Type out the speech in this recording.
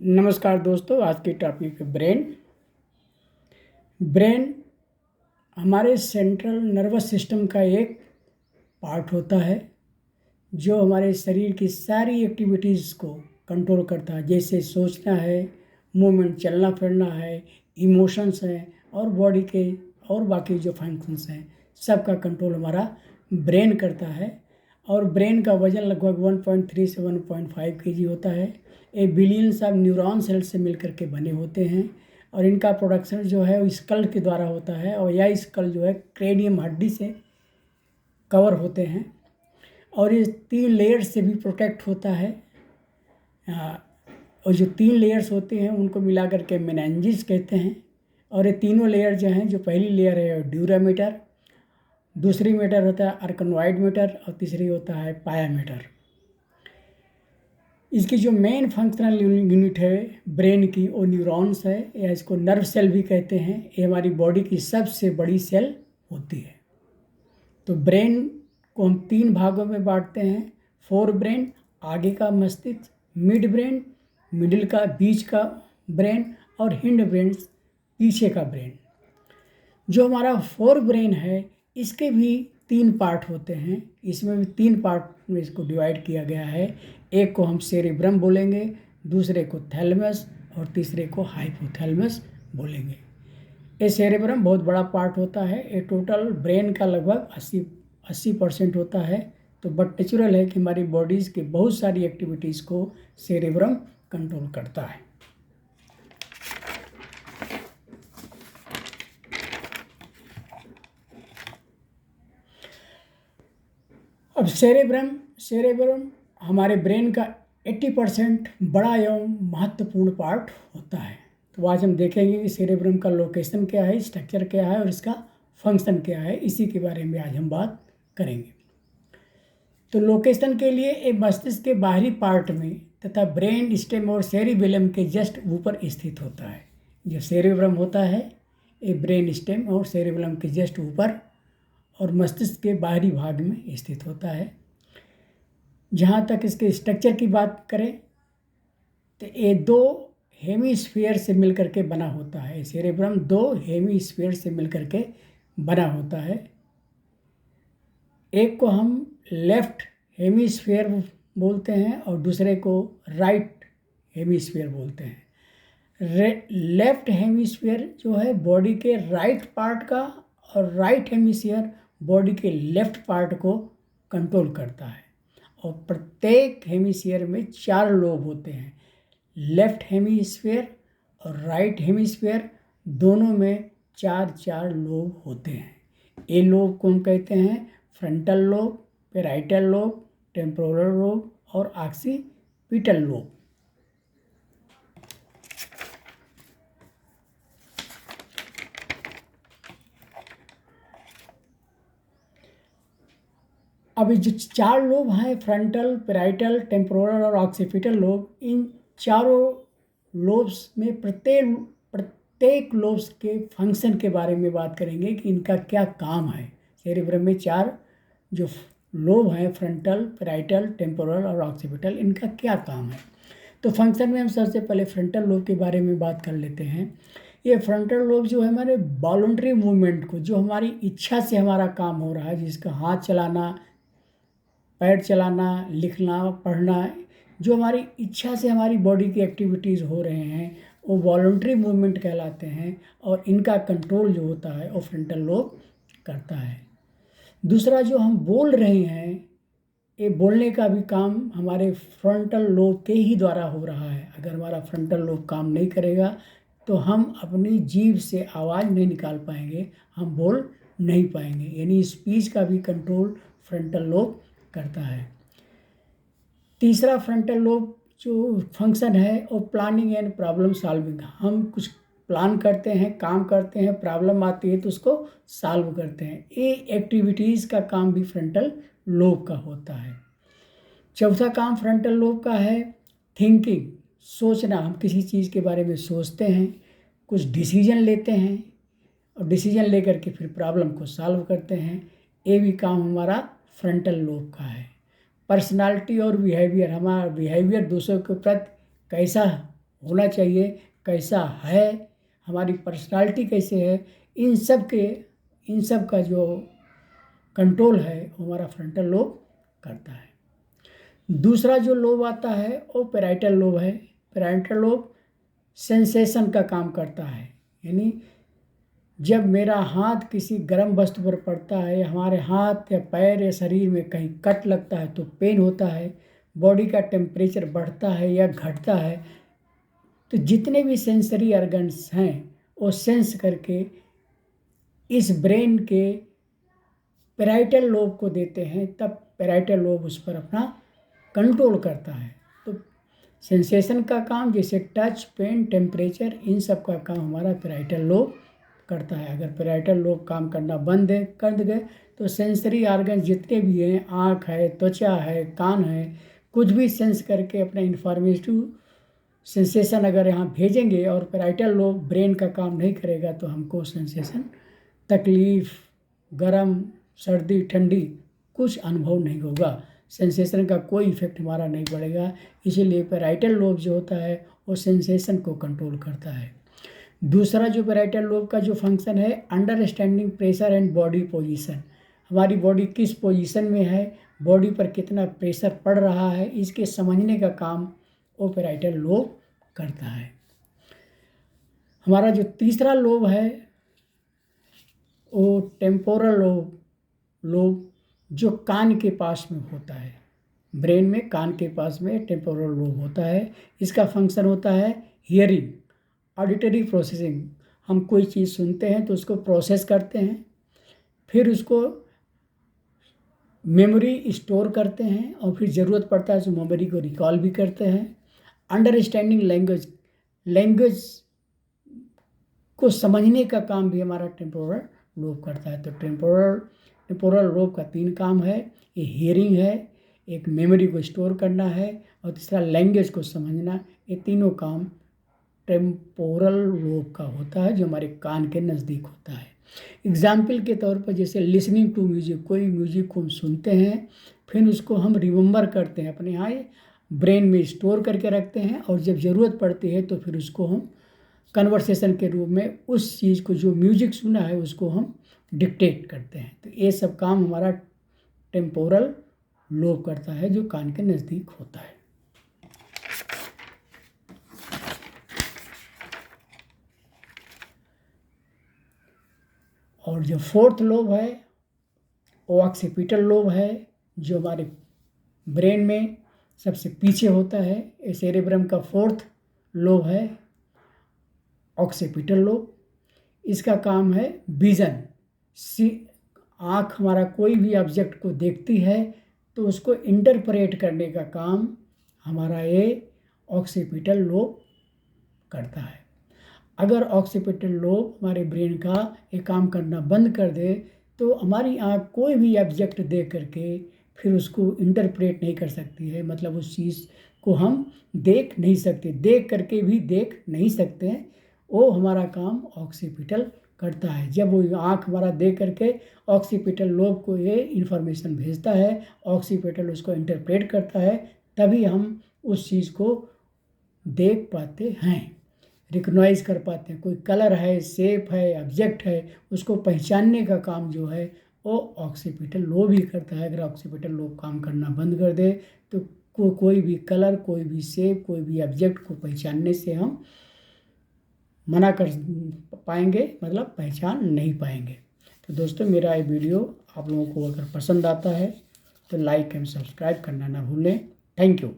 नमस्कार दोस्तों, आज की टॉपिक ब्रेन। ब्रेन हमारे सेंट्रल नर्वस सिस्टम का एक पार्ट होता है जो हमारे शरीर की सारी एक्टिविटीज़ को कंट्रोल करता है, जैसे सोचना है, मूवमेंट, चलना फिरना है, इमोशंस हैं और बॉडी के और बाकी जो फंक्शंस हैं सब का कंट्रोल हमारा ब्रेन करता है। और ब्रेन का वजन लगभग 1.3 से 1.5 केजी होता है। ये बिलियंस ऑफ न्यूरॉन सेल से मिलकर के बने होते हैं और इनका प्रोडक्शन जो है वो स्कल के द्वारा होता है और यह स्कल जो है क्रेनियम हड्डी से कवर होते हैं और ये 3 लेयर से भी प्रोटेक्ट होता है। और जो 3 लेयर्स होते हैं उनको मिला करके मेनिंजेस कहते हैं। और ये तीनों लेयर जो हैं, जो पहली लेयर है ड्यूरा मैटर, दूसरी मैटर होता है आर्कनोइड मैटर और तीसरी होता है पाया मैटर। इसकी जो मेन फंक्शनल यूनिट है ब्रेन की वो न्यूरॉन्स है, या इसको नर्व सेल भी कहते हैं। ये हमारी बॉडी की सबसे बड़ी सेल होती है। तो ब्रेन को हम 3 भागों में बांटते हैं। फोर ब्रेन, आगे का मस्तिष्क, मिड ब्रेन, मिडिल का बीच का ब्रेन और हिंड ब्रेन, पीछे का ब्रेन। जो हमारा फोर ब्रेन है इसके भी 3 पार्ट होते हैं। इसमें भी 3 पार्ट में इसको डिवाइड किया गया है। एक को हम सेरेब्रम बोलेंगे, दूसरे को थैलेमस और तीसरे को हाइपोथैलेमस बोलेंगे। ये सेरेब्रम बहुत बड़ा पार्ट होता है। ये टोटल ब्रेन का लगभग 80% होता है। तो बट नेचुरल है कि हमारी बॉडीज़ की बहुत सारी एक्टिविटीज़ को सेरेब्रम कंट्रोल करता है। अब सेरेब्रम हमारे ब्रेन का 80% बड़ा एवं महत्वपूर्ण पार्ट होता है। तो आज हम देखेंगे कि सेरेब्रम का लोकेशन क्या है, स्ट्रक्चर क्या है और इसका फंक्शन क्या है। इसी के बारे में आज हम बात करेंगे। तो लोकेशन के लिए एक मस्तिष्क के बाहरी पार्ट में तथा ब्रेन स्टेम और सेरिबेलम के जस्ट ऊपर स्थित होता है। जो सेरेब्रम होता है ये ब्रेन स्टेम और सेरिबेलम के जस्ट ऊपर और मस्तिष्क के बाहरी भाग में स्थित होता है। जहाँ तक इसके स्ट्रक्चर की बात करें तो ये 2 हेमीस्फीयर से मिलकर के बना होता है। सेरेब्रम 2 हेमीस्फीयर से मिलकर के बना होता है। एक को हम लेफ्ट हेमीस्फीयर बोलते हैं और दूसरे को राइट हेमीस्फीयर बोलते हैं। लेफ्ट हेमीस्फीयर जो है बॉडी के राइट पार्ट का और राइट हेमीस्फीयर बॉडी के लेफ्ट पार्ट को कंट्रोल करता है। और प्रत्येक हेमीस्फीयर में 4 लोब होते हैं। लेफ्ट हेमीस्फीयर और राइट हेमीस्फीयर दोनों में 4 लोब होते हैं। ये लोब को हम कहते हैं frontal lobe, parietal lobe, temporal lobe और ऑक्सीपिटल लोब। अब जो 4 लोब हैं, फ्रंटल, पैराइटल, टेम्पोरल और ऑक्सीपिटल लोब, इन चारों लोब्स में प्रत्येक लोब्स के फंक्शन के बारे में बात करेंगे कि इनका क्या काम है। सेरेब्रम में 4 जो लोब हैं, फ्रंटल, पैराइटल, टेम्पोरल और ऑक्सीपिटल, इनका क्या काम है। तो फंक्शन में हम सबसे पहले फ्रंटल लोब के बारे में बात कर लेते हैं। ये फ्रंटल लोब जो है हमारे वॉलंटरी मूवमेंट को, जो हमारी इच्छा से हमारा काम हो रहा है, जिसका हाथ चलाना, पैर चलाना, लिखना, पढ़ना, जो हमारी इच्छा से हमारी बॉडी की एक्टिविटीज़ हो रहे हैं वो वॉलंटरी मूवमेंट कहलाते हैं और इनका कंट्रोल जो होता है वो फ्रंटल लोब करता है। दूसरा, जो हम बोल रहे हैं, ये बोलने का भी काम हमारे फ्रंटल लोब के ही द्वारा हो रहा है। अगर हमारा फ्रंटल लोब काम नहीं करेगा तो हम अपनी जीभ से आवाज़ नहीं निकाल पाएंगे, हम बोल नहीं पाएंगे। यानी स्पीच का भी कंट्रोल फ्रंटल लोब करता है। तीसरा फ्रंटल लोब जो फंक्शन है वो प्लानिंग एंड प्रॉब्लम सॉल्विंग। हम कुछ प्लान करते हैं, काम करते हैं, प्रॉब्लम आती है तो उसको सॉल्व करते हैं। ये एक्टिविटीज़ का काम भी फ्रंटल लोब का होता है। चौथा काम फ्रंटल लोब का है थिंकिंग, सोचना। हम किसी चीज़ के बारे में सोचते हैं, कुछ डिसीजन लेते हैं और डिसीजन लेकर के फिर प्रॉब्लम को सॉल्व करते हैं। ये भी काम हमारा फ्रंटल लोब का है। पर्सनालिटी और बिहेवियर, हमारा बिहेवियर दूसरों के प्रति कैसा होना चाहिए, कैसा है, हमारी पर्सनालिटी कैसे है, इन सब का जो कंट्रोल है वो हमारा फ्रंटल लोब करता है। दूसरा जो लोब आता है वो पैराइटल लोब है। पैराइटल लोब सेंसेशन का काम करता है, यानी जब मेरा हाथ किसी गर्म वस्तु पर पड़ता है, या हमारे हाथ या पैर या शरीर में कहीं कट लगता है तो पेन होता है, बॉडी का टेम्परेचर बढ़ता है या घटता है, तो जितने भी सेंसरी ऑर्गन्स हैं वो सेंस करके इस ब्रेन के पैराइटल लोब को देते हैं, तब पैराइटल लोब उस पर अपना कंट्रोल करता है। तो सेंसेशन का काम जैसे टच, पेन, टेम्परेचर, इन सब का काम हमारा पैराइटल लोब करता है। अगर पैराइटल लोब काम करना बंद कर गए तो सेंसरी ऑर्गन जितने भी हैं, आँख है, त्वचा है, कान है, कुछ भी सेंस करके अपना इंफॉर्मेटिव सेंसेशन अगर यहाँ भेजेंगे और पैराइटल लोब ब्रेन का काम नहीं करेगा तो हमको सेंसेशन, तकलीफ़, गरम, सर्दी, ठंडी कुछ अनुभव नहीं होगा, सेंसेशन का कोई इफेक्ट हमारा नहीं पड़ेगा। इसीलिए पैराइटल लोब जो होता है वो सेंसेशन को कंट्रोल करता है। दूसरा जो पैराइटल लोब का जो फंक्शन है, understanding pressure and body position, हमारी बॉडी किस पोजीशन में है, बॉडी पर कितना प्रेशर पड़ रहा है, इसके समझने का काम वो पैराइटल लोब करता है। हमारा जो तीसरा लोब है वो टेम्पोरल लोब जो कान के पास में होता है। ब्रेन में कान के पास में टेम्पोरल लोब होता है। इसका फंक्शन होता है हियरिंग, ऑडिटरी प्रोसेसिंग। हम कोई चीज़ सुनते हैं तो उसको प्रोसेस करते हैं, फिर उसको मेमोरी स्टोर करते हैं और फिर ज़रूरत पड़ता है तो मेमोरी को रिकॉल भी करते हैं। अंडरस्टैंडिंग लैंग्वेज को समझने का काम भी हमारा टेम्पोरल लोब करता है। तो टेम्पोरल लोब का 3 काम है, ये हियरिंग है, एक मेमोरी को स्टोर करना है और तीसरा लैंग्वेज को समझना। ये तीनों काम टेम्पोरल लोब का होता है जो हमारे कान के नज़दीक होता है। एग्जाम्पल के तौर पर जैसे लिसनिंग टू म्यूजिक, कोई म्यूजिक को हम सुनते हैं, फिर उसको हम रिमेंबर करते हैं, अपने यहाँ ब्रेन में स्टोर करके रखते हैं और जब ज़रूरत पड़ती है तो फिर उसको हम कन्वर्सेशन के रूप में उस चीज़ को जो म्यूजिक सुना है उसको हम डिक्टेट करते हैं। तो ये सब काम हमारा टेम्पोरल लोब करता है जो कान के नज़दीक होता है। और जो फोर्थ लोब है वो ऑक्सीपिटल लोब है जो हमारे ब्रेन में सबसे पीछे होता है। ये सेरेब्रम का फोर्थ लोब है ऑक्सीपिटल लोब। इसका काम है विज़न। आँख हमारा कोई भी ऑब्जेक्ट को देखती है तो उसको इंटरप्रेट करने का काम हमारा ये ऑक्सीपिटल लोब करता है। अगर ऑक्सीपिटल लोब हमारे ब्रेन का ये काम करना बंद कर दे तो हमारी आँख कोई भी ऑब्जेक्ट देख करके फिर उसको इंटरप्रेट नहीं कर सकती है, मतलब उस चीज़ को हम देख नहीं सकते, देख करके भी देख नहीं सकते हैं। वो हमारा काम ऑक्सीपिटल करता है। जब वो आँख हमारा देख करके ऑक्सीपिटल लोब को ये इन्फॉर्मेशन भेजता है, ऑक्सीपिटल उसको इंटरप्रेट करता है, तभी हम उस चीज़ को देख पाते हैं, रिकग्नाइज कर पाते हैं। कोई कलर है, शेप है, ऑब्जेक्ट है, उसको पहचानने का काम जो है वो ऑक्सीपिटल लोब ही करता है। अगर ऑक्सीपिटल लोब काम करना बंद कर दे तो कोई भी कलर, कोई भी शेप, कोई भी ऑब्जेक्ट को पहचानने से हम मना कर पाएंगे, मतलब पहचान नहीं पाएंगे। तो दोस्तों मेरा ये वीडियो आप लोगों को अगर पसंद आता है तो लाइक एंड सब्सक्राइब करना ना भूलें। Thank you.